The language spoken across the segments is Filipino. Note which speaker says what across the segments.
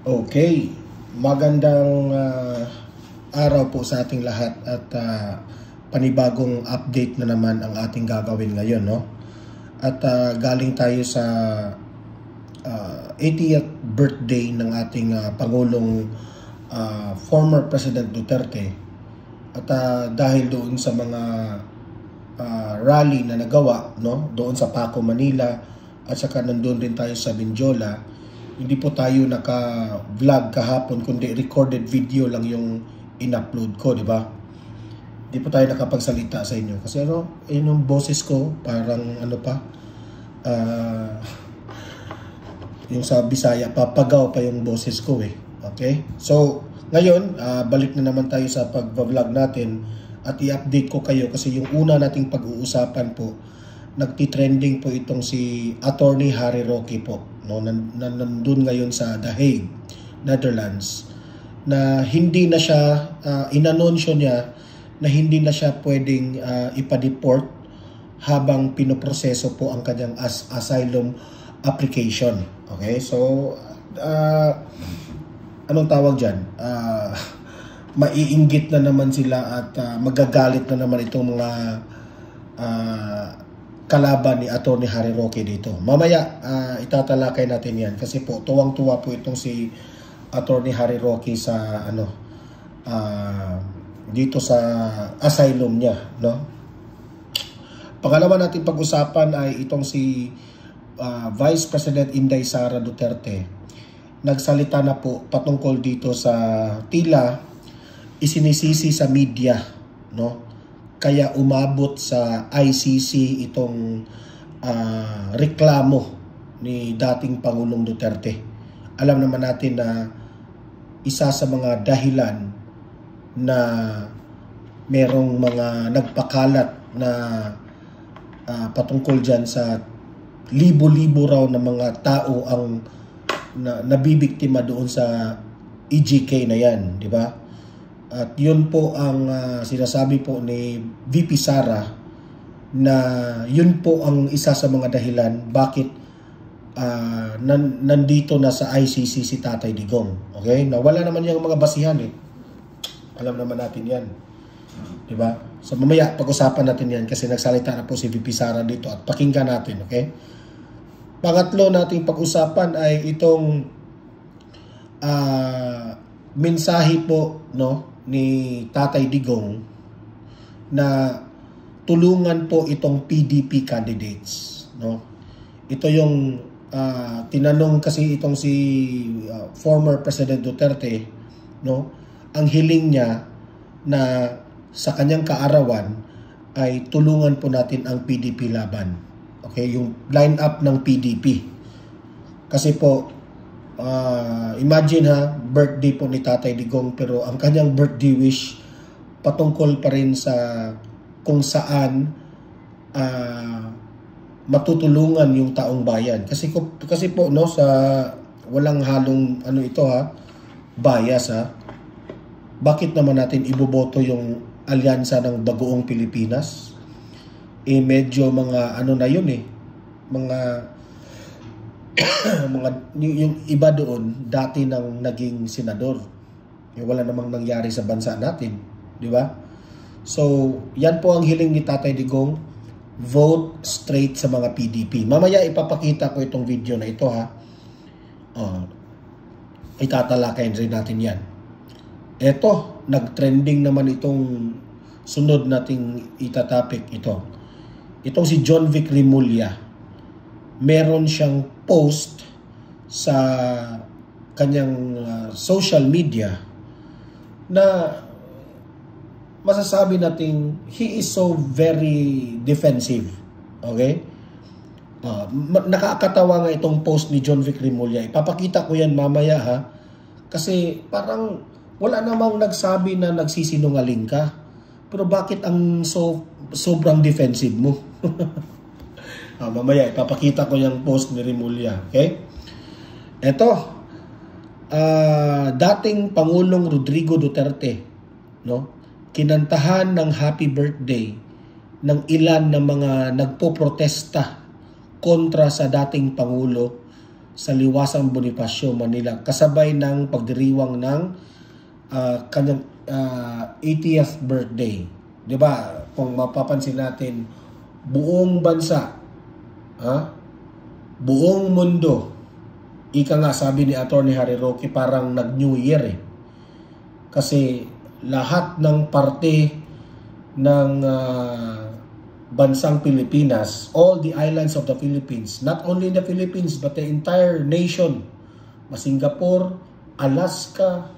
Speaker 1: Okay, magandang araw po sa ating lahat at panibagong update na naman ang ating gagawin ngayon, no? At galing tayo sa 80th birthday ng ating Pangulong former President Duterte. At dahil doon sa mga rally na nagawa, no, doon sa Paco, Manila, at saka nandun rin tayo sa Benjola, hindi po tayo naka-vlog kahapon, kundi recorded video lang yung in-upload ko, di ba? Hindi po tayo nakapagsalita sa inyo. Kasi yung boses ko, parang yung sa Bisaya, papagaw pa yung boses ko eh. Okay? So, ngayon, balik na naman tayo sa pag-vlog natin at i-update ko kayo kasi yung una nating pag-uusapan po, nagtitrending po itong si Attorney Harry Roque po, no? Nandun ngayon sa The Hague, Netherlands, na hindi na siya, inanunsyo niya na hindi na siya pwedeng ipa-deport habang pinoproseso po ang kanyang asylum application. Okay? So, anong tawag dyan? Maiinggit na naman sila at magagalit na naman itong mga kalaban ni Attorney Harry Roque dito. Mamaya, itatalakay natin yan kasi po, tuwang-tuwa po itong si Attorney Harry Roque sa dito sa asylum niya, no? Pangalawa natin pag-usapan ay itong si Vice President Inday Sara Duterte. Nagsalita na po patungkol dito sa tila isinisisi sa media, no? Kaya umabot sa ICC itong reklamo ni dating Pangulong Duterte. Alam naman natin na isa sa mga dahilan na merong mga nagpakalat na patungkol dyan sa libo-libo raw na mga tao ang nabibiktima doon sa EJK na yan, di ba? At yun po ang sinasabi po ni VP Sara na yun po ang isa sa mga dahilan bakit nandito na sa ICC si Tatay Digong. Okay? Na wala naman yung mga basihan eh. Alam naman natin yan. Diba? So mamaya pag-usapan natin yan kasi nagsalita na po si VP Sara dito at pakinggan natin. Okay? Pangatlo nating pag-usapan ay itong mensahe po, no, ni Tatay Digong na tulungan po itong PDP candidates, no? Ito yung tinanong kasi itong si former President Duterte, no? Ang hiling niya na sa kanyang kaarawan ay tulungan po natin ang PDP laban. Okay, yung line up ng PDP. Kasi po imagine birthday po ni Tatay Digong pero ang kanyang birthday wish patungkol pa rin sa kung saan matutulungan yung taong bayan. Kasi po no, sa walang halong bias Bakit naman natin iboboto yung alyansa ng Bagoong Pilipinas? Medyo mga na yun mga yung iba doon dati nang naging senador. Wala namang nangyari sa bansa natin, di ba? So, yan po ang hiling ni Tatay Digong, vote straight sa mga PDP. Mamaya ipapakita ko itong video na ito itatalakayin rin natin yan. Ito, nag-trending naman itong sunod nating itatapik ito. Itong si John Vic Rimulya. Meron siyang post sa kanyang social media na masasabi nating he is so very defensive. Okay? Nakakatawa nga itong post ni John Vic Rimulya. Ipapakita ko yan mamaya kasi parang wala namang nagsabi na nagsisinungaling ka. Pero bakit ang sobrang defensive mo? Mamaya ipapakita ko yung post ni Rimulya. Okay? Ito, dating Pangulong Rodrigo Duterte, no, kinantahan ng happy birthday ng ilan na mga nagpoprotesta kontra sa dating Pangulo sa Liwasang Bonifacio, Manila, kasabay ng pagdiriwang ng kanyang 80th birthday. 'Di ba? Kung mapapansin natin, buong bansa, buong mundo, ika nga sabi ni Attorney Harry Roque, parang nag-New Year eh. Kasi lahat ng parte ng bansang Pilipinas, all the islands of the Philippines, not only the Philippines but the entire nation, Singapore, Alaska,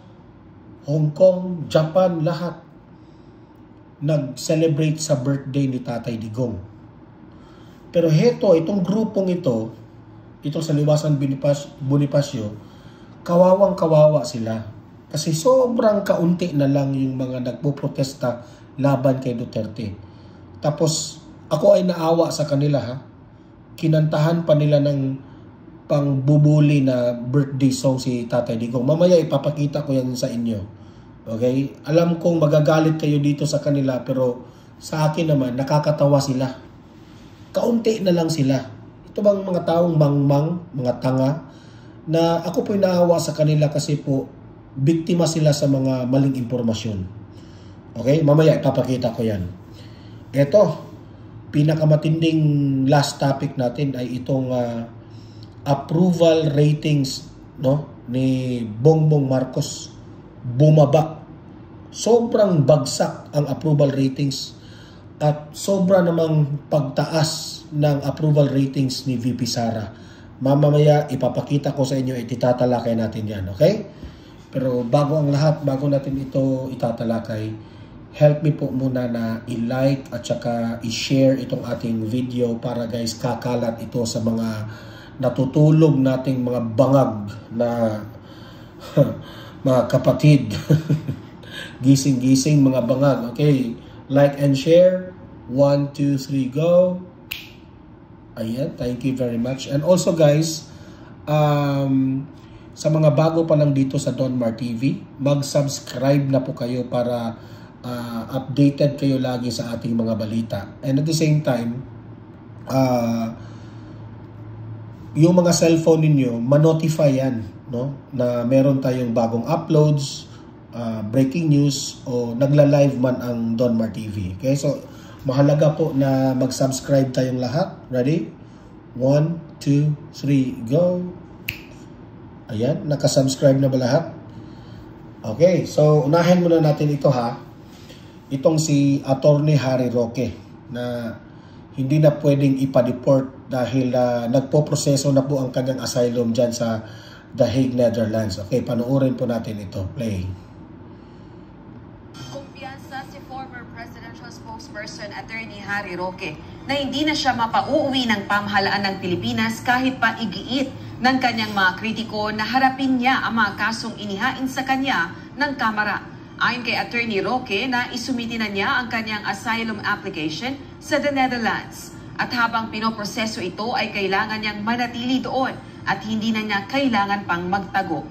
Speaker 1: Hong Kong, Japan, lahat nag-celebrate sa birthday ni Tatay Digong. Pero itong grupong ito sa Liwasang Bonifacio, kawawang-kawawa sila. Kasi sobrang kaunti na lang yung mga nagpo-protesta laban kay Duterte. Tapos, ako ay naawa sa kanila Kinantahan pa nila ng pangbubuli na birthday song si Tatay Digong. Mamaya ipapakita ko yan sa inyo. Okay? Alam kong magagalit kayo dito sa kanila, pero sa akin naman, nakakatawa sila. Kaunti na lang sila. Ito bang mga taong mangmang, mga tanga, na ako po'y naawa sa kanila kasi po, biktima sila sa mga maling impormasyon. Okay? Mamaya ipapakita ko yan. Ito, pinakamatinding last topic natin ay itong approval ratings ni Bongbong Marcos. Bumaba. Sobrang bagsak ang approval ratings at sobra namang pagtaas ng approval ratings ni VP Sara. Mamaya ipapakita ko sa inyo, itatalakay natin yan, okay? Pero bago ang lahat, bago natin ito itatalakay, help me po muna na i-like at saka i-share itong ating video para guys, kakalat ito sa mga natutulog nating mga bangag na mga kapatid. Gising-gising mga bangag. Okay, like and share. 1, 2, 3, go. Ayan, thank you very much. And also guys, sa mga bago pa lang dito sa Don Mar TV, mag-subscribe na po kayo para updated kayo lagi sa ating mga balita. And at the same time, yung mga cellphone ninyo, ma-notify yan, na meron tayong bagong uploads, breaking news, o nagla-live man ang Don Mar TV. Okay, so mahalaga po na mag-subscribe tayong lahat. Ready? 1, 2, 3, go! Ayan, nakasubscribe na ba lahat? Okay, so unahin muna natin ito Itong si Attorney Harry Roque na hindi na pwedeng ipa-deport dahil nagpo-proseso na po ang kanyang asylum dyan sa The Hague, Netherlands. Okay, panoorin po natin ito. Play.
Speaker 2: Kumpiyansa si former presidential spokesperson Attorney Harry Roque na hindi na siya mapauuwi ng pamahalaan ng Pilipinas kahit pa igiit ng kanyang mga kritiko na harapin niya ang mga kasong inihain sa kanya ng Kamara. Ayon kay Attorney Roque na isumiti na niya ang kanyang asylum application sa the Netherlands. At habang pinoproseso ito ay kailangan niyang manatili doon at hindi na niya kailangan pang magtago.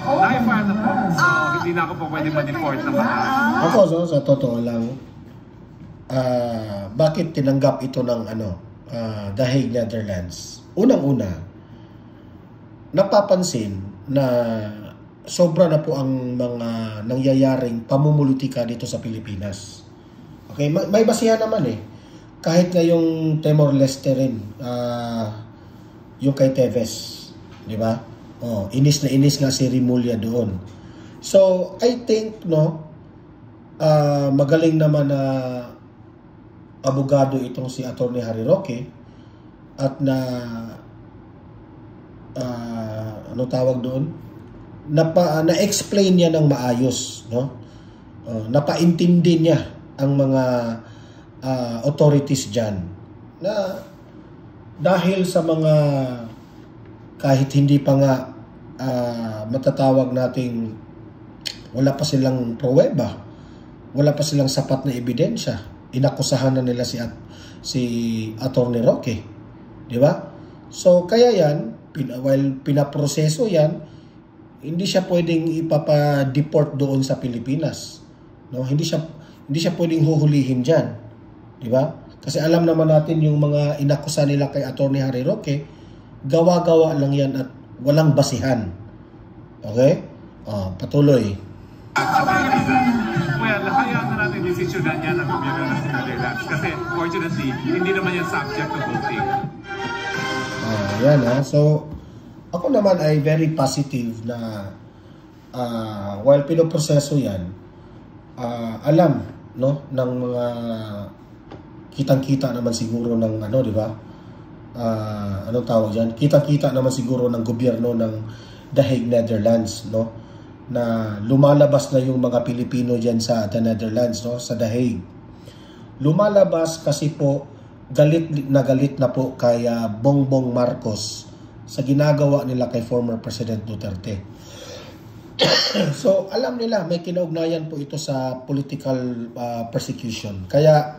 Speaker 3: Naka-file na po. So, hindi na ako po pwede ma-deport na
Speaker 1: Ako, sa totoo lang, bakit tinanggap ito ng The Hague, Netherlands? Unang-una, napapansin na sobra na po ang mga nangyayaring pamumulitika dito sa Pilipinas. Okay, may basihan naman Kahit nga yung Timor-Leste rin, yung kay Teves, di ba? Inis na inis nga si Rimulya doon. So, I think, magaling naman na abogado itong si Attorney Harry Roque at na, ano tawag doon? Na-explain niya ng maayos, napaintindi niya ang mga authorities dyan na dahil sa mga kahit hindi pa nga matatawag nating wala pa silang pruweba, wala pa silang sapat na ebidensya, inakusahan na nila si Attorney Roque, di ba? So kaya yan, while pinaproseso yan, hindi siya pwedeng ipapa-deport doon sa Pilipinas. Hindi siya pwedeng huhulihin diyan. Di ba? Kasi alam naman natin yung mga inakusa nila kay Attorney Harry Roque, gawa-gawa lang yan at walang basihan. Okay? Patuloy.
Speaker 3: Well, hayaan na natin desisyonan niya ng gobyerno ng Netherlands kasi fortunately, hindi naman yan subject to voting.
Speaker 1: Yan So, ako naman ay very positive na while pinoproseso yan, alam ng mga kitang-kita naman siguro ng di ba? Anong tawag diyan? Kitang-kita naman siguro ng gobyerno ng The Hague, Netherlands, na lumalabas na yung mga Pilipino diyan sa the Netherlands, sa The Hague. Lumalabas kasi po galit na po kay Bongbong Marcos sa ginagawa nila kay former President Duterte. So, alam nila, may kinaugnayan po ito sa political persecution. Kaya,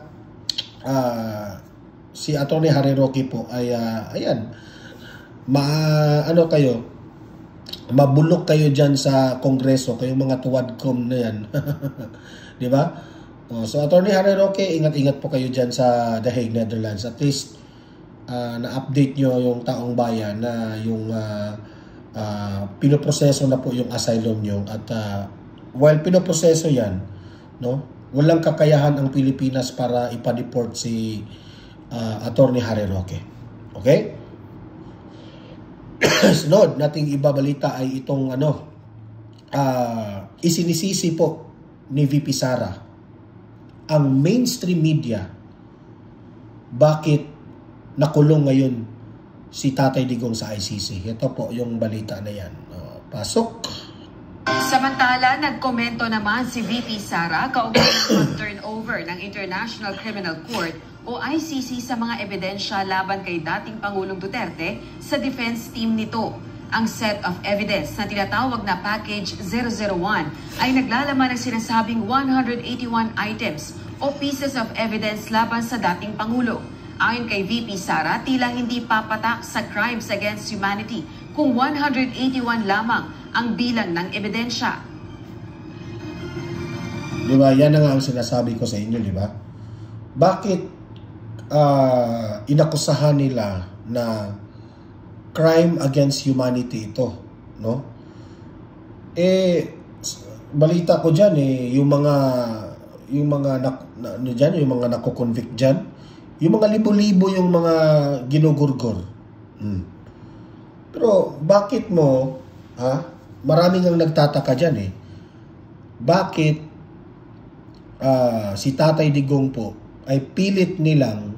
Speaker 1: si Atty. Harry Roque po ay, mabulok kayo dyan sa Kongreso, kayong mga tuwadcom na yan. Di ba? So, Atty. Harry Roque, ingat-ingat po kayo dyan sa The Hague, Netherlands. At least, na-update nyo yung taong bayan na yung pinoproseso na po yung asylum nyo. At while pinoproseso yan, walang kakayahan ang Pilipinas para ipa-deport si Atty. Harry Roque. Okay? Sunod nating ibabalita ay itong isinisisi po ni VP Sara ang mainstream media bakit nakulong ngayon si Tatay Digong sa ICC. Ito po yung balita na yan. Pasok.
Speaker 2: Samantala, nagkomento naman si VP Sara kaugnay ng turnover ng International Criminal Court o ICC sa mga ebidensya laban kay dating Pangulong Duterte sa defense team nito. Ang set of evidence na tinatawag na Package 001 ay naglalaman ng sinasabing 181 items o pieces of evidence laban sa dating Pangulo. Ayon kay VP Sara, tila hindi papatak sa crimes against humanity kung 181 lamang ang bilang ng ebidensya.
Speaker 1: Di ba? Yan na nga ang sinasabi ko sa inyo, di ba? Bakit inakusahan nila na crime against humanity ito, balita ko diyan yung mga nako-convict diyan, yung mga libo-libo yung mga ginugurgor. Pero bakit mo, maraming ang nagtataka diyan bakit si Tatay Digong po ay pilit nilang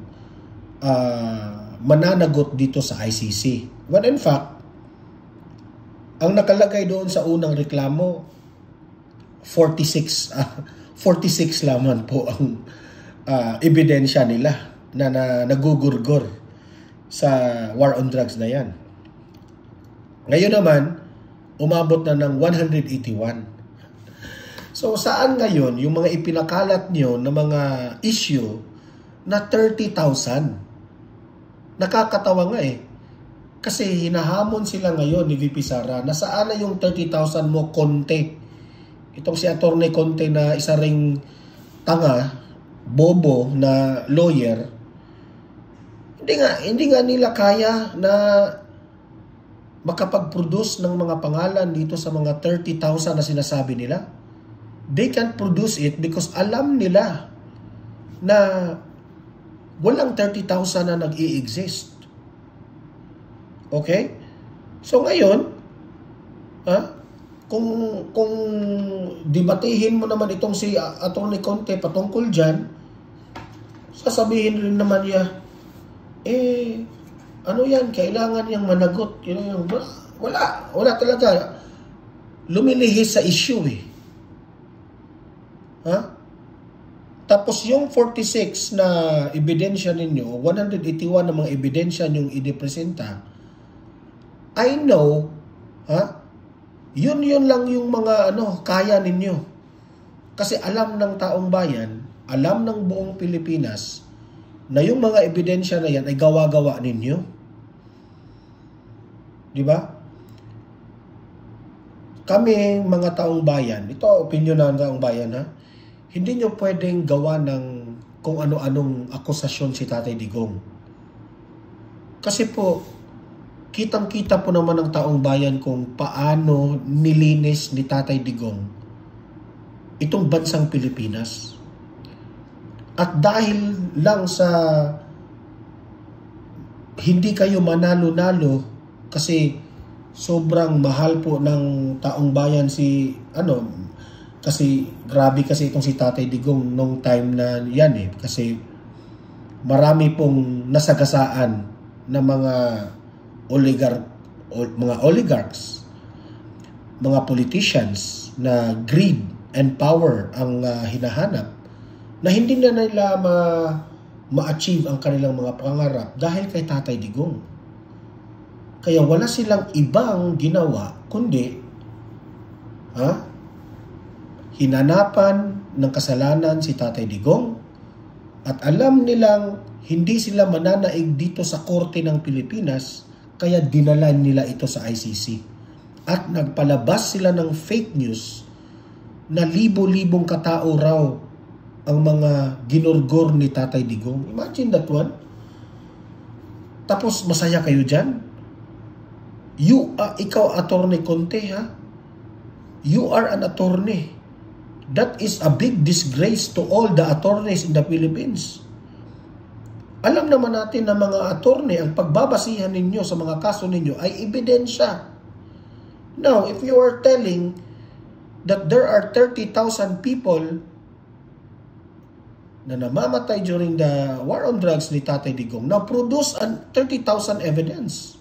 Speaker 1: mananagot dito sa ICC. When in fact, ang nakalagay doon sa unang reklamo, 46 laman po ang ebidensya nila na nagugurgor sa war on drugs na yan. Ngayon naman, umabot na ng 181. So saan ngayon yung mga ipinakalat nyo na mga issue na 30,000? Nakakatawa nga kasi hinahamon sila ngayon ni VP Sara na saan na yung 30,000 mo, Conte. Itong si Atty. Conte na isa ring tanga, bobo na lawyer. Hindi nga nila kaya na makapag-produce ng mga pangalan dito sa mga 30,000 na sinasabi nila. They can't produce it because alam nila na walang 30,000 na nag-i-exist. Okay? So ngayon, kung debatihin mo naman itong si Atty. Conte patungkol dyan, sasabihin rin naman niya, ano yan, kailangan niyang managot. Wala talaga. Lumilihis sa issue Tapos yung 46 na ebidensya ninyo, 181 na mga ebidensya nyong idipresenta, I know, yun lang yung mga kaya ninyo. Kasi alam ng taong bayan, alam ng buong Pilipinas, na yung mga ebidensya na yan ay gawa-gawa ninyo. Di ba? Kami, mga taong bayan, ito opinion ng taong bayan hindi nyo pwedeng gawa ng kung ano-anong akusasyon si Tatay Digong. Kasi po, kitang-kita po naman ng taong bayan kung paano nilinis ni Tatay Digong itong bansang Pilipinas. At dahil lang sa hindi kayo manalo-nalo kasi sobrang mahal po ng taong bayan kasi grabe kasi itong si Tatay Digong nung time na yan kasi marami pong nasagasaan na mga oligarchs, mga politicians na greed and power ang hinahanap na hindi na nila ma-achieve ang kanilang mga pangarap dahil kay Tatay Digong. Kaya wala silang ibang ginawa kundi hinanapan ng kasalanan si Tatay Digong at alam nilang hindi sila mananaig dito sa korte ng Pilipinas kaya dinala nila ito sa ICC. At nagpalabas sila ng fake news na libo-libong katao raw ang mga ginurgor ni Tatay Digong. Imagine that one. Tapos masaya kayo dyan? Ikaw attorney Conte You are an attorney. That is a big disgrace to all the attorneys in the Philippines. Alam naman natin na mga attorney, ang pagbabasihan ninyo sa mga kaso ninyo ay ebidensya. Now, if you are telling that there are 30,000 people na namamatay during the war on drugs ni Tatay Digong, now produce 30,000 evidence.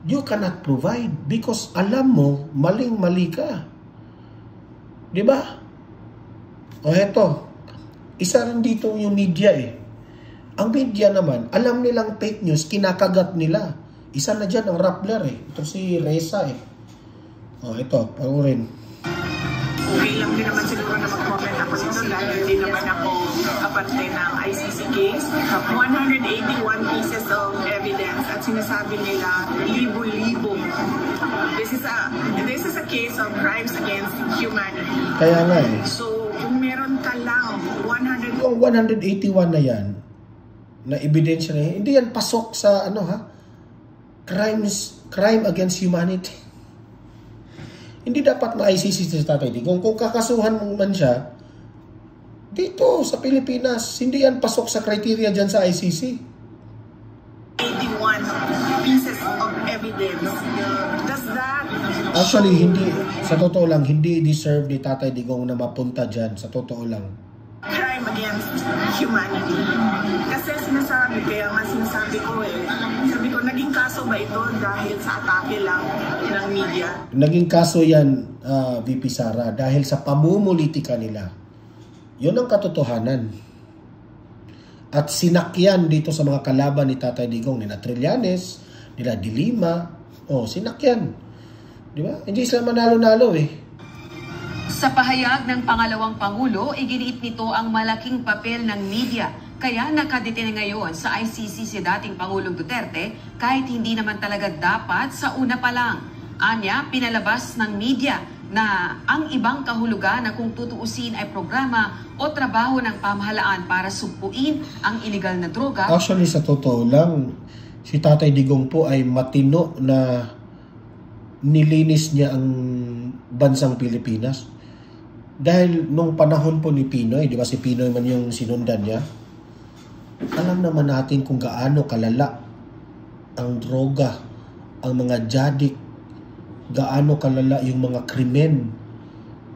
Speaker 1: You cannot provide because alam mo, maling-mali ka. Diba? O heto, isa rin dito yung media Ang media naman, alam nilang fake news, kinakagat nila. Isa na dyan ang Rappler Ito si Reza O ito, paurin.
Speaker 4: Okay lang din naman siguro na mag-comment ako dito dahil hindi naman ako kapante ng ICC case. 181 pieces of evidence at sinasabi nila libo-libo. This is a case of crimes against humanity.
Speaker 1: Kaya nga
Speaker 4: So, kung meron ka lang
Speaker 1: 181 na yan, na ebidensya na yan, hindi yan pasok sa crime against humanity. Hindi dapat ma-ICC si Tatay Digong. Kung kakasuhan mo man siya, dito sa Pilipinas, hindi yan pasok sa criteria dyan sa ICC.
Speaker 4: 81 pieces of evidence. Does that...
Speaker 1: Actually, sa totoo lang, hindi deserve ni Tatay Digong na mapunta dyan. Sa totoo lang.
Speaker 4: Crime against humanity. Kasi sinasabi ko, naging kaso ba ito dahil sa atake lang ng media?
Speaker 1: Naging kaso yan, VP Sara, dahil sa pamumulitika nila. Yun ang katotohanan. At sinakyan dito sa mga kalaban ni Tatay Digong, nila Trillanes, nila Dilima, sinakyan. Di ba? Hindi sila manalo-nalo
Speaker 2: Sa pahayag ng pangalawang Pangulo, iginiit nito ang malaking papel ng media. Kaya nakadetine ngayon sa ICC si dating Pangulong Duterte kahit hindi naman talaga dapat sa una pa lang. Anya, pinalabas ng media na ang ibang kahulugan na kung tutuusin ay programa o trabaho ng pamahalaan para sugpuin ang illegal na droga.
Speaker 1: Actually, sa totoo lang, si Tatay Digong po ay matino na nilinis niya ang bansang Pilipinas. Dahil nung panahon po ni Pinoy, di ba si Pinoy man yung sinundan niya, alam naman natin kung gaano kalala ang droga, ang mga jadik, gaano kalala yung mga krimen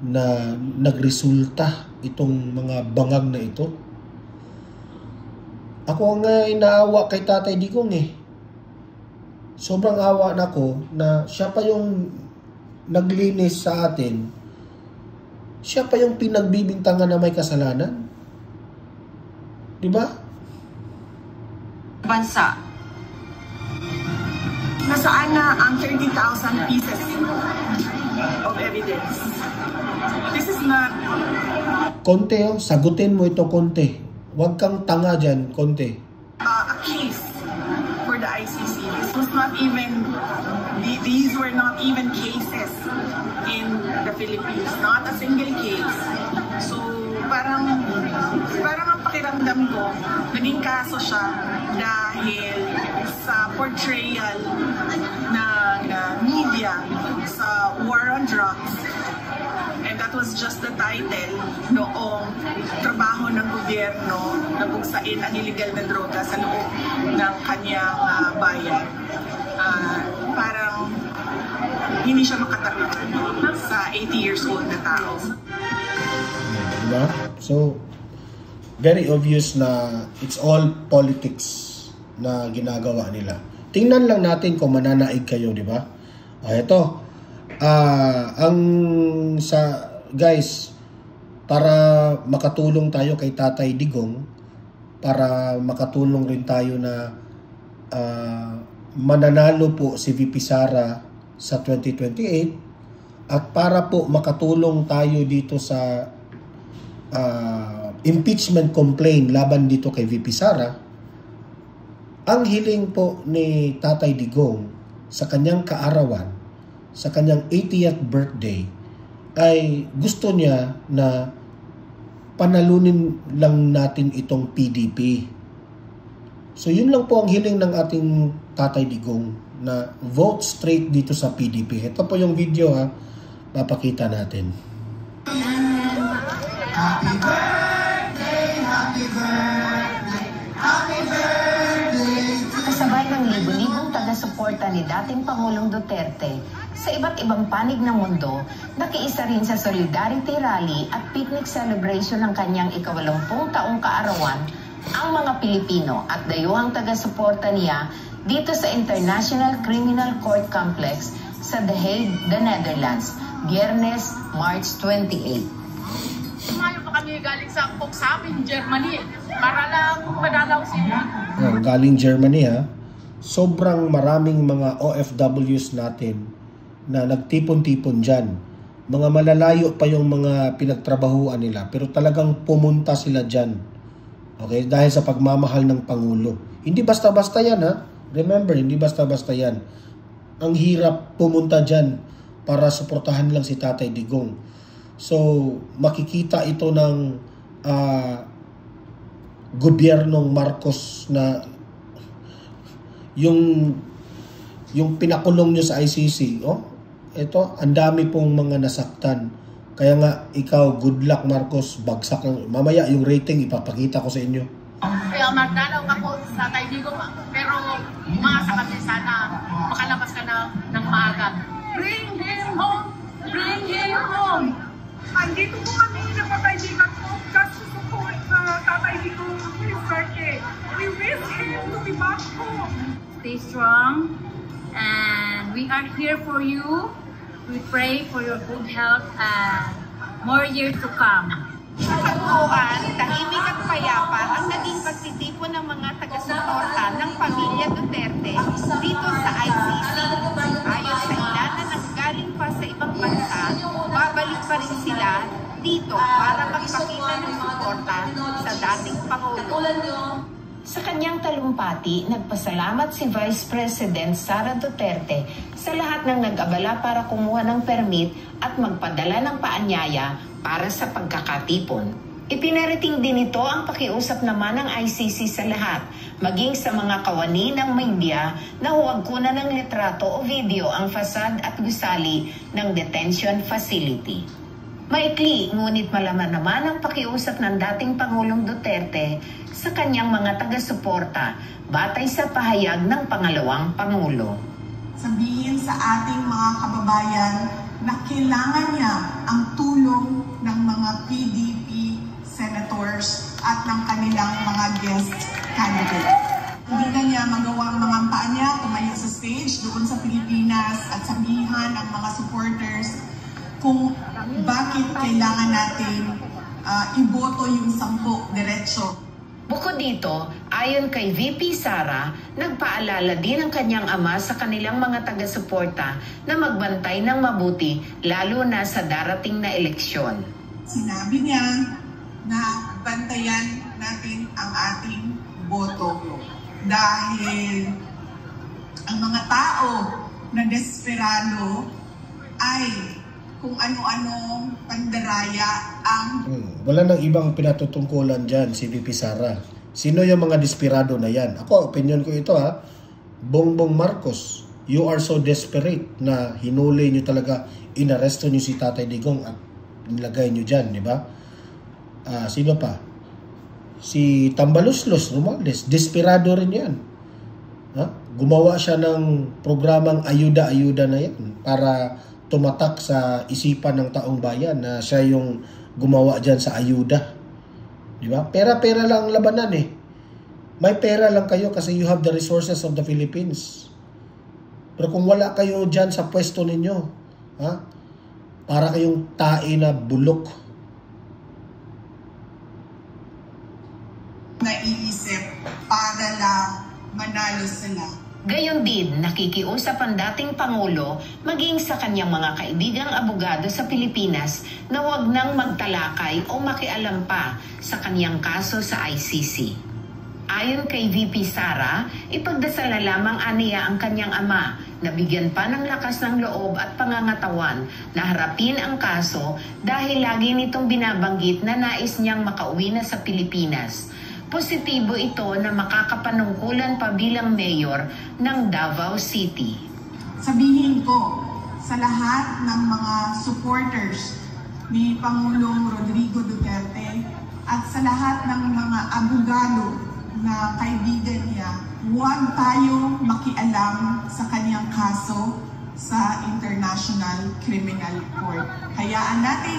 Speaker 1: na nagresulta itong mga bangag na ito. Ako nga inaawa kay Tatay Digong Sobrang awa na ko na siya pa yung naglinis sa atin. Siya pa yung pinagbibintangan na may kasalanan. Diba?
Speaker 2: Bansa.
Speaker 4: Nasaan na ang 30,000 pieces of evidence? This is not...
Speaker 1: Conte, sagutin mo ito, Conte. Huwag kang tanga dyan, Conte.
Speaker 4: A case for the ICC. This was not even... These were not even cases in the Philippines. Not a single case. So, parang ang pakiramdam ko, naging kaso siya dahil sa portrayal ng media sa war on drugs. And that was just the title noong trabaho ng gobyerno na buksain ang illegal na droga sa loob ng kanyang bayan. Parang hindi siya makatabi sa 80 years old na tao.
Speaker 1: Diba? So, very obvious na it's all politics na ginagawa nila. Tingnan lang natin kung mananaig kayo, di ba? Ito. Guys, para makatulong tayo kay Tatay Digong, para makatulong rin tayo na mananalo po si VP Sara sa 2028, at para po makatulong tayo dito sa impeachment complaint laban dito kay VP Sara, ang hiling po ni Tatay Digong sa kanyang kaarawan, sa kanyang 80th birthday, ay gusto niya na panalunin lang natin itong PDP. So yun lang po ang hiling ng ating Tatay Digong, na vote straight dito sa PDP. Ito po yung video, papakita natin.
Speaker 5: Happy birthday, happy birthday, happy birthday.
Speaker 6: Kasabay ng libo-libong taga-suporta ni dating Pangulong Duterte sa iba't ibang panig ng mundo, nakiisa rin sa Solidarity Rally at picnic celebration ng kanyang ika-80 taong kaarawan ang mga Pilipino at dayuhang taga-suporta niya dito sa International Criminal Court Complex sa The Hague, The Netherlands, Biyernes, March 28.
Speaker 7: Tumayo pa kami galing sa Cuxhaven, Germany, para lang madalaw siya.
Speaker 1: Galing Germany, sobrang maraming mga OFWs natin na nagtipon-tipon dyan. Mga malalayo pa yung mga pinagtrabahuan nila, pero talagang pumunta sila dyan. Okay? Dahil sa pagmamahal ng Pangulo. Hindi basta-basta yan, Remember, hindi basta-basta yan. Ang hirap pumunta dyan para suportahan lang si Tatay Digong. So, makikita ito ng gobyernong Marcos na yung pinakulong nyo sa ICC, ito, ang dami pong mga nasaktan. Kaya nga, ikaw, good luck Marcos, bagsak lang. Mamaya, yung rating, ipapakita ko sa inyo.
Speaker 7: Kaya magdalaw ako sa Tatay Digong, pero umasa kami sana makalabas ka ng maaga. Bring him home! Bring him home!
Speaker 4: Andito po kami ng Tatay Digong just to support Tatay Digong his birthday. We wish him to be back home.
Speaker 7: Stay strong, and we are here for you. We pray for your good health and more years to come.
Speaker 8: Sa tagpuan, tahimik at payapa ang naging pagtitipon ng mga taga-suporta ng pamilya Duterte dito sa ICC. Ayon sa ilan na nanggaling pa sa ibang bansa, babalik pa rin sila dito para magpakita ng suporta sa dating Pangulo.
Speaker 6: Sa kanyang talumpati, nagpasalamat si Vice President Sara Duterte sa lahat ng nag-abala para kumuha ng permit at magpadala ng paanyaya para sa pagkakatipon. Ipinarating din ito ang pakiusap naman ng ICC sa lahat, maging sa mga kawani ng media na huwag kunan ng litrato o video ang fasad at gusali ng detention facility. Maikli, ngunit malaman naman ang pakiusap ng dating Pangulong Duterte sa kanyang mga taga-suporta batay sa pahayag ng pangalawang Pangulo.
Speaker 4: Sabihin sa ating mga kababayan na kailangan niya ang tulong ng mga PDP senators at ng kanilang mga guest candidates. Hindi na niya magawa ang mga paa niya, tumayo sa stage doon sa Pilipinas at sabihan ang mga supporters kung bakit kailangan natin iboto yung 10 diretso.
Speaker 6: Bukod dito, ayon kay VP Sara, nagpaalala din ang kanyang ama sa kanilang mga taga-suporta na magbantay ng mabuti lalo na sa darating na eleksyon.
Speaker 4: Sinabi niya na bantayan natin ang ating boto dahil ang mga tao na desperado ay kung ano-anong pandaraya ang...
Speaker 1: Wala nang ibang pinatutungkulan dyan si VP Sara. Sino yung mga desperado na yan? Ako, opinion ko ito ha. Bongbong Marcos, you are so desperate na hinuli nyo talaga, inaresto nyo si Tatay Digong at nilagay nyo dyan, di ba? Sino pa? Si Tambaluslos Romualdez, desperado rin yan. Gumawa siya ng programang ayuda-ayuda na yan para tumatak sa isipan ng taong bayan na siya yung gumawa dyan sa ayuda. Di ba? Pera-pera lang ang labanan eh. May pera lang kayo kasi you have the resources of the Philippines. Pero kung wala kayo dyan sa pwesto ninyo, para kayong tae na bulok.
Speaker 4: Naiisip para lang manalo sila.
Speaker 6: Gayon din, nakikiusap ang dating Pangulo maging sa kanyang mga kaibigang abogado sa Pilipinas na huwag nang magtalakay o makialam pa sa kanyang kaso sa ICC. Ayon kay VP Sara, ipagdasal na lamang aniya ang kanyang ama na bigyan pa ng lakas ng loob at pangangatawan na harapin ang kaso dahil lagi nitong binabanggit na nais niyang makauwi na sa Pilipinas. Positibo ito na makakapanungkulan pa bilang mayor ng Davao City.
Speaker 4: Sabihin ko sa lahat ng mga supporters ni Pangulong Rodrigo Duterte at sa lahat ng mga abogado na kaibigan niya, huwag tayo makialam sa kanyang kaso sa International Criminal Court. Hayaan natin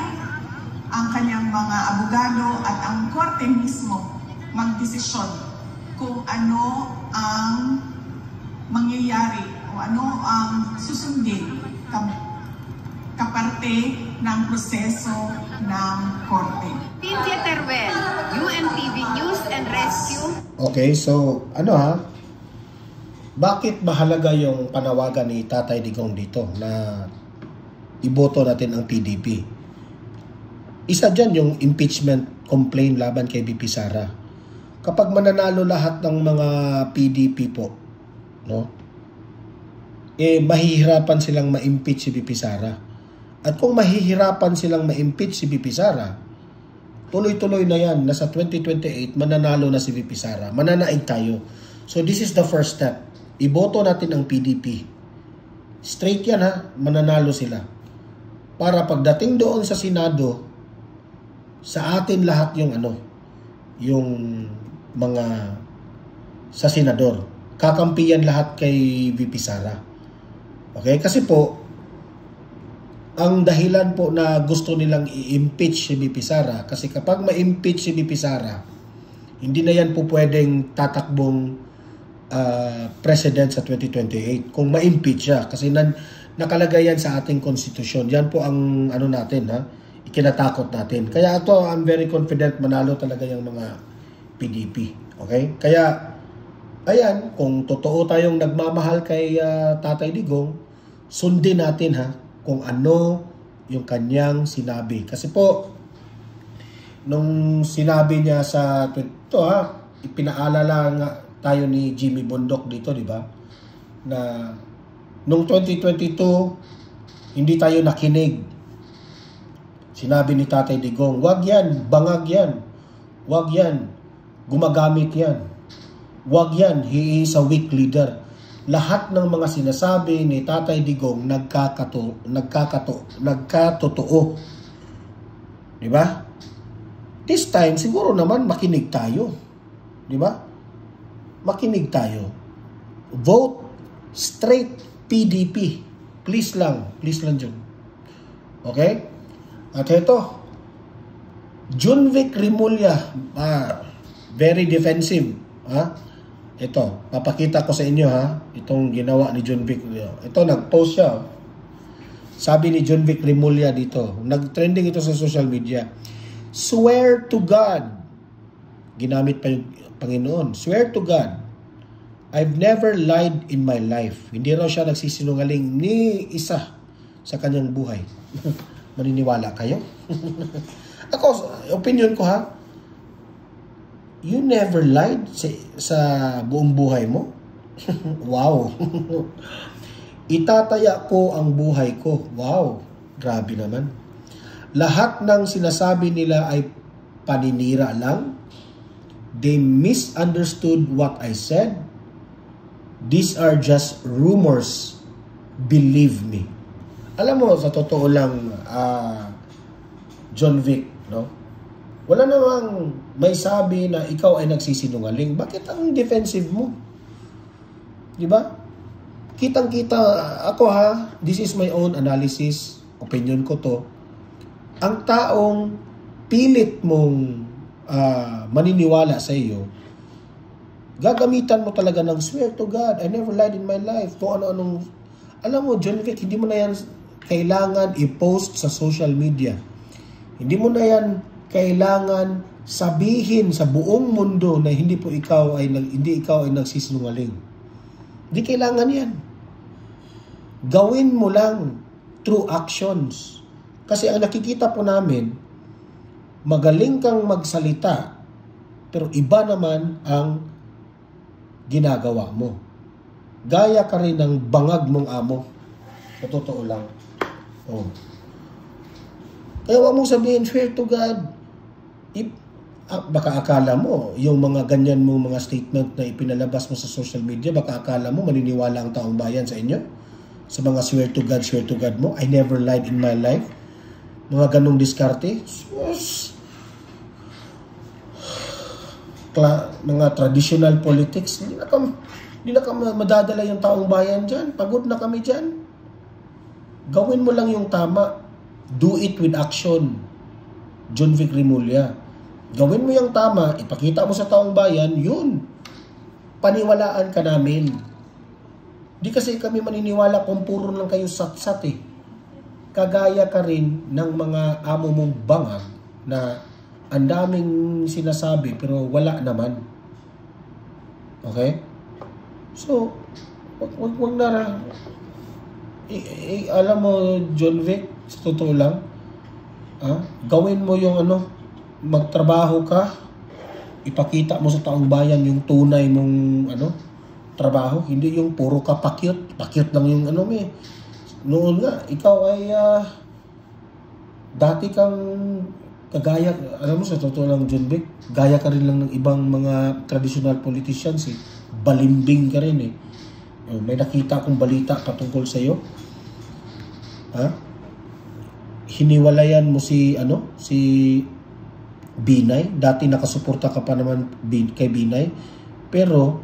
Speaker 4: ang kanyang mga abogado at ang korte mismo magdesisyon kung ano ang mangyayari o ano ang susundin kaparte ng proseso ng korte.
Speaker 8: Cynthia Teruel, UNTV News and Rescue.
Speaker 1: Okay, so bakit mahalaga yung panawagan ni Tatay Digong dito na iboto natin ang PDP? Isa dyan yung impeachment complaint laban kay VP Sara. Kapag mananalo lahat ng mga PDP po, mahihirapan silang ma-impeach si VP Sara. At kung mahihirapan silang ma-impeach si VP Sara, tuloy-tuloy na yan. Nasa 2028, mananalo na si VP Sara. Mananaig tayo. So this is the first step. Iboto natin ang PDP. Straight yan mananalo sila. Para pagdating doon sa Senado, sa atin lahat yung mga sa senador. Kakampiyan lahat kay VP Sara. Okay? Kasi po, ang dahilan po na gusto nilang i-impeach si VP Sara, kasi kapag ma-impeach si VP Sara, hindi na yan po pwedeng tatakbong president sa 2028 kung ma-impeach siya. Kasi nakalagay yan sa ating konstitusyon. Yan po ang natin, ikinatakot natin. Kaya ito, I'm very confident manalo talaga yung mga PDP. Okay? Kaya, ayan, kung totoo tayong nagmamahal kay Tatay Digong, sundin natin kung ano yung kanyang sinabi. Kasi po, nung sinabi niya sa ito ipinaalala nga tayo ni Jimmy Bundok dito, di ba? Na nung 2022, hindi tayo nakinig. Sinabi ni Tatay Digong, wag yan, bangag yan. Wag yan. Gumagamit yan. Wag yan. He is a weak leader. Lahat ng mga sinasabi ni Tatay Digong nagkatotoo. Di ba? This time, siguro naman makinig tayo. Di ba? Makinig tayo. Vote straight PDP. Please lang Jun. Okay? At ito, Junvic Rimulya, very defensive. Ito, papakita ko sa inyo itong ginawa ni Junvic. Ito, nag-post siya. Sabi ni Junvic Rimulya dito, nag-trending ito sa social media. Swear to God. Ginamit pa yung Panginoon. Swear to God, I've never lied in my life. Hindi raw siya nagsisinungaling ni isa sa kanyang buhay. Maniniwala kayo? Ako, opinion ko you never lied sa buong buhay mo? Wow. Itataya ko ang buhay ko. Wow. Grabe naman. Lahat ng sinasabi nila ay paninira lang. They misunderstood what I said. These are just rumors. Believe me. Alam mo, sa totoo lang, John Vic, no? Wala namang may sabi na ikaw ay nagsisinungaling. Bakit ang defensive mo? Di ba? Kitang-kita ako ha, this is my own analysis, opinion ko to. Ang taong pilit mong maniniwala sa iyo, gagamitan mo talaga ng swear to God, I never lied in my life. Kung ano-anong, alam mo, John Vic, hindi mo na yan kailangan i-post sa social media. Hindi mo na yan kailangan sabihin sa buong mundo na hindi ikaw ay nagsisinungaling. Hindi kailangan yan. Gawin mo lang through actions. Kasi ang nakikita po namin, magaling kang magsalita, pero iba naman ang ginagawa mo. Gaya ka rin ng bangag mong amo. Sa totoo lang. Oh. Kaya huwag mong sabihin, swear to God. Baka akala mo, yung mga ganyan mong mga statement na ipinalabas mo sa social media, baka akala mo maniniwala ang taong bayan sa inyo? Sa mga swear to God mo, I never lied in my life. Mga ganong diskarte. Mga traditional politics, hindi na ka madadala yung taong bayan dyan. Pagod na kami dyan. Gawin mo lang yung tama. Do it with action. John Vic Remulla. Gawin mo yung tama, ipakita mo sa taong bayan, yun. Paniwalaan ka namin. Di kasi kami maniniwala kung puro lang kayo sat-sat eh. Kagaya ka rin ng mga amo mong bangag na ang daming sinasabi pero wala naman. Okay? So, wag na. Alam mo, John Vic, sa totoo lang, gawin mo yung magtrabaho ka, ipakita mo sa taong bayan yung tunay mong trabaho, hindi yung puro ka pakyut lang yung noon nga, ikaw ay dati kang kagaya, alam mo sa totoo lang John Vic, gaya ka rin lang ng ibang mga traditional politicians eh. Balimbing ka rin eh. May nakita akong balita patungkol sa iyo. Hiniwalayan mo si Binay, dati nakasuporta ka pa naman kay Binay, pero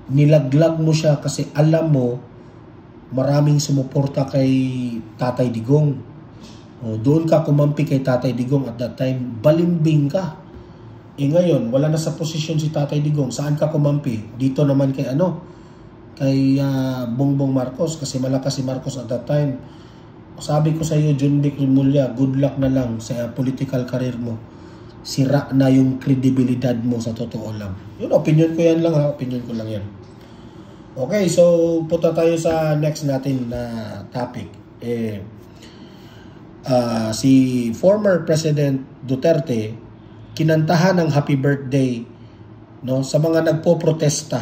Speaker 1: nilaglag mo siya kasi alam mo maraming sumuporta kay Tatay Digong. Doon ka kumampi kay Tatay Digong at that time, balimbing ka. Ngayon, wala na sa posisyon si Tatay Digong, saan ka kumampi? Dito naman kay kay Bongbong Marcos, kasi malakas si Marcos at that time. Sabi ko sa iyo, John Vic Remulla, good luck na lang sa political career mo. Sira na yung kredibilidad mo sa totoo lang. Yun, opinion ko yan lang ha, opinion ko lang yan. Okay, so punta tayo sa next natin na topic. Si former President Duterte, kinantahan ng happy birthday sa mga nagpo-protesta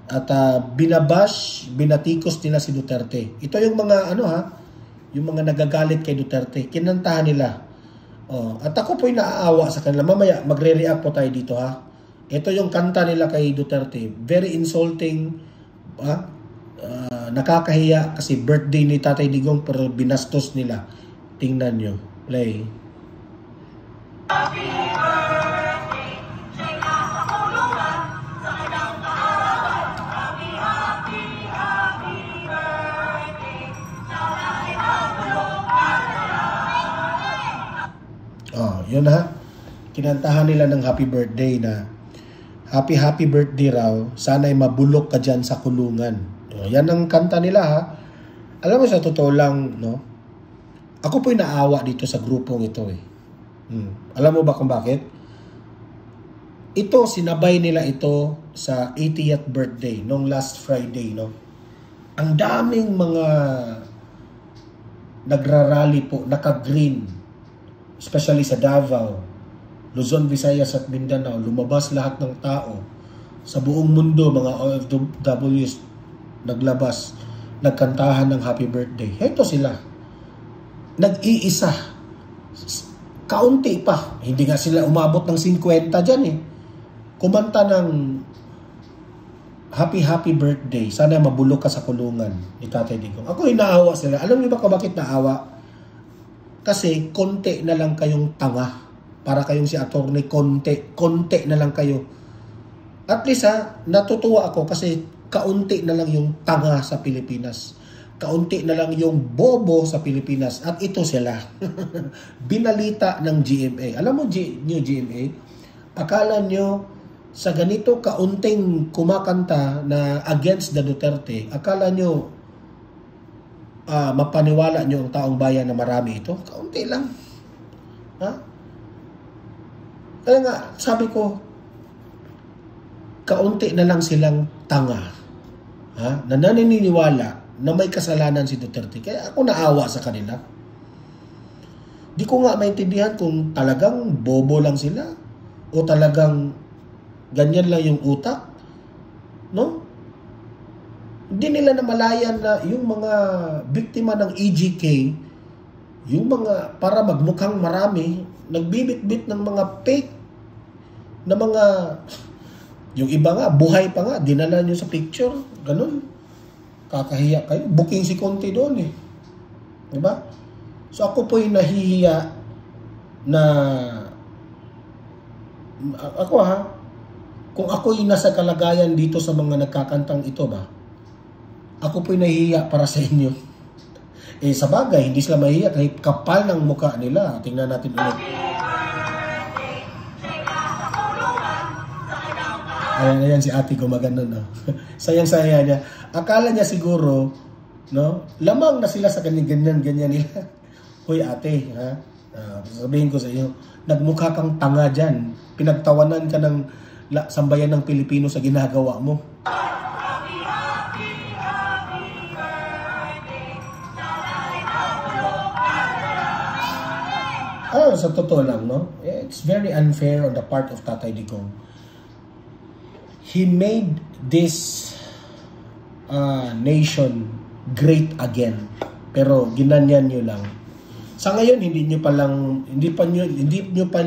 Speaker 1: at binatikos nila si Duterte. Ito yung mga yung mga nagagalit kay Duterte, kinantahan nila. At ako po'y naaawa sa kanila. Mamaya magre-react po tayo dito ha. Ito yung kanta nila kay Duterte. Very insulting. Nakakahiya kasi birthday ni Tatay Digong pero binastos nila. Tingnan nyo. Play. Yun ha. Kinantahan nila ng happy birthday na happy birthday raw. Sana'y mabulok ka dyan sa kulungan. Yan ang kanta nila ha. Alam mo sa totoo lang, ako po'y naawa dito sa grupong ito eh. Alam mo ba kung bakit? Ito, sinabay nila ito sa 80th birthday nung last Friday, Ang daming mga nagrarally po, naka-green. Especially sa Davao, Luzon, Visayas at Mindanao, lumabas lahat ng tao. Sa buong mundo, mga OFWs naglabas, nagkantahan ng happy birthday. Ito sila. nag-iisa. Kaunti pa. Hindi nga sila umabot ng 50 dyan eh. Kumanta ng happy birthday. Sana mabulok ka sa kulungan ni Tatay Digong. Ako inaawa sila. Alam niyo ba kung bakit naawa? Kasi konti na lang kayong tanga. Para kayong si Atty. Konti na lang kayo. At least natutuwa ako kasi kaunti na lang yung tanga sa Pilipinas. Kaunti na lang yung bobo sa Pilipinas. At ito sila. Binalita ng GMA. Alam mo yung GMA? Akala nyo sa ganito kaunting kumakanta na against the Duterte, akala nyo mapaniwala nyo ang taong bayan na marami ito? Kaunti lang. Ha? Kaya nga, sabi ko, kaunti na lang silang tanga. Ha? Na naniniwala na may kasalanan si Duterte. Kaya ako naawa sa kanila. Di ko nga maintindihan kung talagang bobo lang sila o talagang ganyan lang yung utak, no? Hindi nila namalayan na yung mga biktima ng EJK, yung mga, para magmukhang marami, nagbibit-bit ng mga fake, na mga, yung iba nga, buhay pa nga, dinala nyo sa picture, ganun. Kakahiya kayo. Booking si Conte doon eh. Diba? So ako po'y nahihiya na, ako kung ako'y nasa kalagayan dito sa mga nagkakantang ito ba, ako po'y nahihiya para sa inyo. Eh sa bagay, hindi sila mahihiya kahit kapal ng mukha nila. Tingnan natin ulit. Ayan si ate gumagano, no? Sayang-saya niya. Akala niya siguro, no? Lamang na sila sa ganyan nila. Hoy ate, ha? Sabihin ko sa iyo, nagmukha kang tanga dyan. Pinagtawanan ka ng sambayan ng Pilipino sa ginagawa mo. Sa totoo lang, no? It's very unfair on the part of Tatay Digong. He made this nation great again. Pero ginanyan nyo lang. Sa ngayon, hindi nyo pa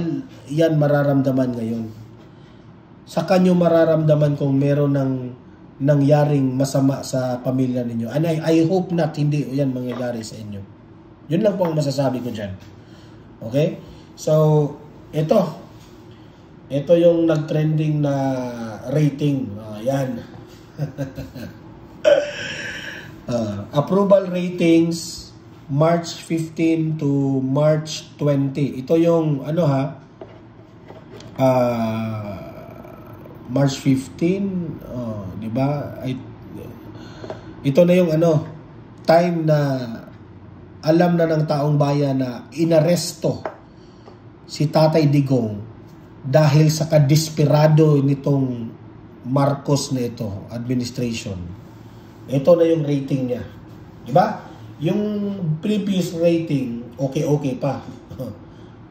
Speaker 1: yan mararamdaman ngayon. Saka nyo mararamdaman kung meron ng nangyaring masama sa pamilya ninyo. And I hope not hindi yan mangyayari sa inyo. Yun lang po ang masasabi ko dyan. Okay? So, ito yung nag-trending na rating. Yan. Approval ratings March 15 to March 20. Ito yung March 15, di ba? Ito na yung time na alam na ng taong bayan na inaresto si Tatay Digong dahil sa kadesperado nitong Marcos na ito, administration. Ito na yung rating niya. Di ba? Yung previous rating, okay pa.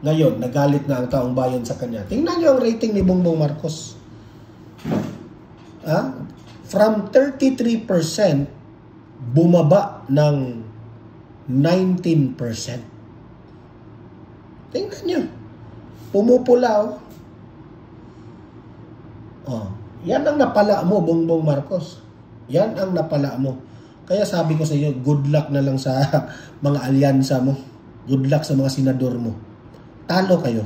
Speaker 1: Ngayon, nagalit na ang taong bayan sa kanya. Tingnan niyo ang rating ni Bongbong Marcos. From 33% bumaba ng 19%. Tingnan nyo. Pumupula yan ang napala mo, Bongbong Marcos. Yan ang napala mo. Kaya sabi ko sa iyo, good luck na lang sa mga alyansa mo. Good luck sa mga senador mo. Talo kayo.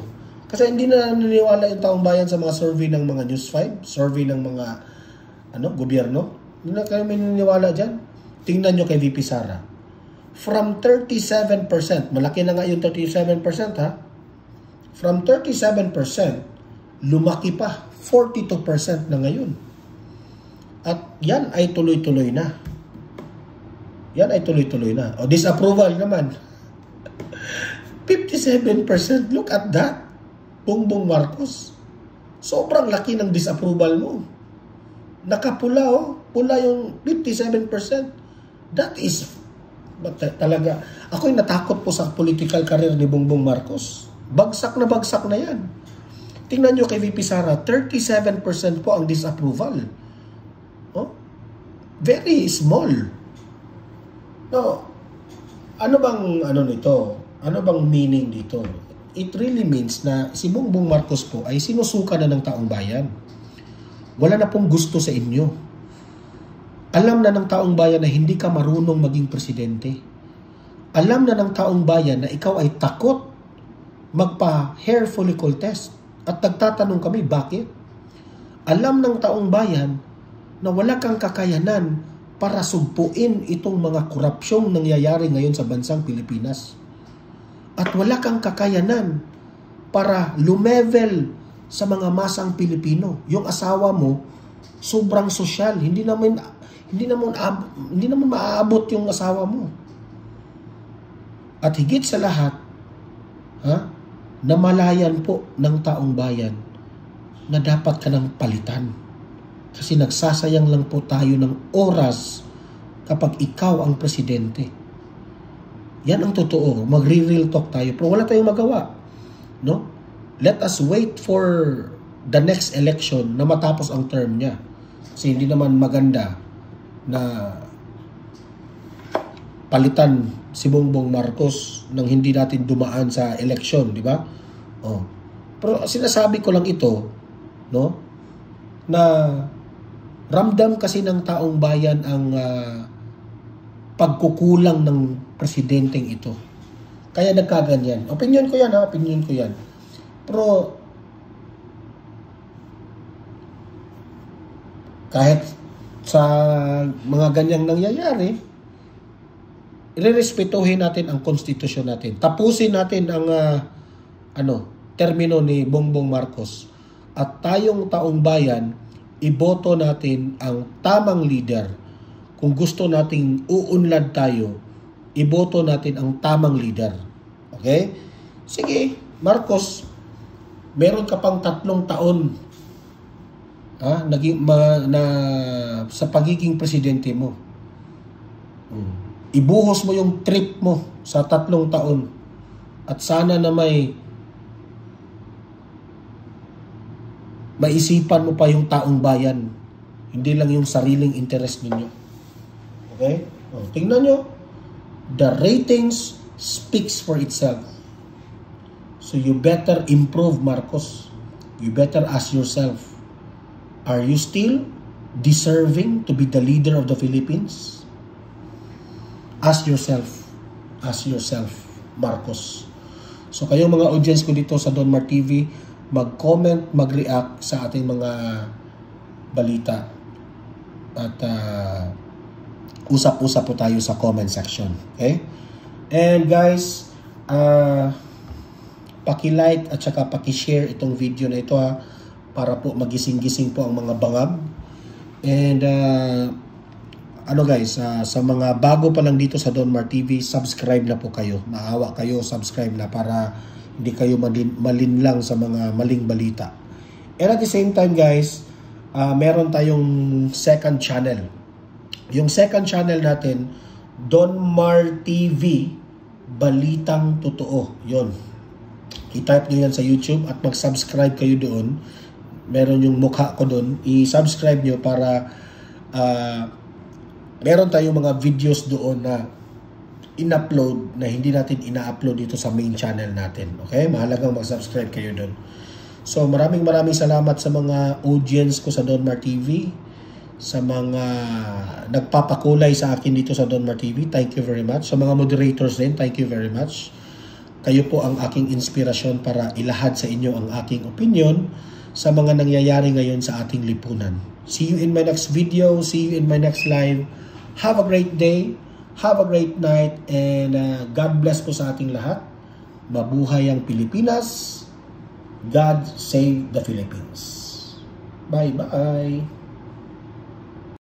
Speaker 1: Kasi hindi na naniniwala yung taong bayan sa mga survey ng mga News 5, survey ng mga gobyerno. Hindi na kayo naniniwala dyan. Tingnan nyo kay VP Sara. From 37%, malaki na nga yung 37% ha. From 37%, lumaki pa 42% na ngayon. At yan ay tuloy-tuloy na. Yan ay tuloy-tuloy na. O disapproval naman. 57%. Look at that. Bongbong Marcos. Sobrang laki ng disapproval mo. Nakapula pula yung 57%. That is talaga. Ako'y natakot po sa political career ni Bongbong Marcos. Bagsak na yan. Tingnan nyo kay VP Sara, 37% po ang disapproval. Very small. No, ano bang nito? Ano bang meaning dito? It really means na si Bongbong Marcos po ay sinusuka na ng taong bayan. Wala na pong gusto sa inyo. Alam na ng taong bayan na hindi ka marunong maging presidente. Alam na ng taong bayan na ikaw ay takot magpa-hair follicle test. At nagtatanong kami, bakit? Alam ng taong bayan na wala kang kakayanan para sugpuin itong mga korupsyong nangyayari ngayon sa bansang Pilipinas. At wala kang kakayanan para lumevel sa mga masang Pilipino. Yung asawa mo, sobrang sosyal. Hindi naman maaabot yung asawa mo. At higit sa lahat, namalayan po ng taong bayan na dapat ka nang palitan. Kasi nagsasayang lang po tayo ng oras kapag ikaw ang presidente. Yan ang totoo. Magre-real talk tayo. Pero wala tayong magawa. No? Let us wait for the next election na matapos ang term niya. Kasi hindi naman maganda na palitan si Bongbong Marcos nang hindi natin dumaan sa election, di ba? Oh. Pero sinasabi ko lang ito, no? Na ramdam kasi ng taong bayan ang pagkukulang ng presidenteng ito. Kaya nagkaganyan. Opinion ko yan, ha? Opinion ko yan. Pero kahit sa mga ganyang nangyayari, irerespetuhin natin ang konstitusyon natin. Tapusin natin ang termino ni Bongbong Marcos. At tayong taong bayan, iboto natin ang tamang leader. Kung gusto nating uunlad tayo, iboto natin ang tamang leader. Okay? Sige, Marcos, meron ka pang 3 taon sa pagiging presidente mo. Ibuhos mo yung trip mo sa 3 taon. At sana na maisipan mo pa yung taong bayan. Hindi lang yung sariling interest ninyo. Okay? Tingnan nyo. The ratings speaks for itself. So you better improve, Marcos. You better ask yourself, are you still deserving to be the leader of the Philippines? Ask yourself, Marcos. So kayong mga audience ko dito sa Don Mar TV, mag-comment, mag-react sa ating mga balita. At usap-usap po tayo sa comment section. Okay? And guys, paki-like at saka paki-share itong video na ito, ha, para po magising-gising po ang mga bangag. And guys, sa mga bago pa lang dito sa Don Mar TV, subscribe na po kayo. Maawa kayo, subscribe na para hindi kayo malinlang sa mga maling balita. And at the same time guys, meron tayong second channel. Yung second channel natin, Don Mar TV, Balitang Totoo. Yun. I-type nyo yan sa YouTube at mag-subscribe kayo doon. Meron yung mukha ko doon. I-subscribe nyo para meron tayong mga videos doon na in-upload na hindi natin ina-upload dito sa main channel natin. Okay? Mahalagang mag-subscribe kayo doon. So maraming salamat sa mga audience ko sa Don Mar TV. Sa mga nagpapakulay sa akin dito sa Don Mar TV, thank you very much. Sa mga moderators din, thank you very much. Kayo po ang aking inspirasyon para ilahad sa inyo ang aking opinion sa mga nangyayari ngayon sa ating lipunan. See you in my next video. See you in my next live. Have a great day. Have a great night. And God bless po sa ating lahat. Mabuhay ang Pilipinas. God save the Philippines. Bye-bye.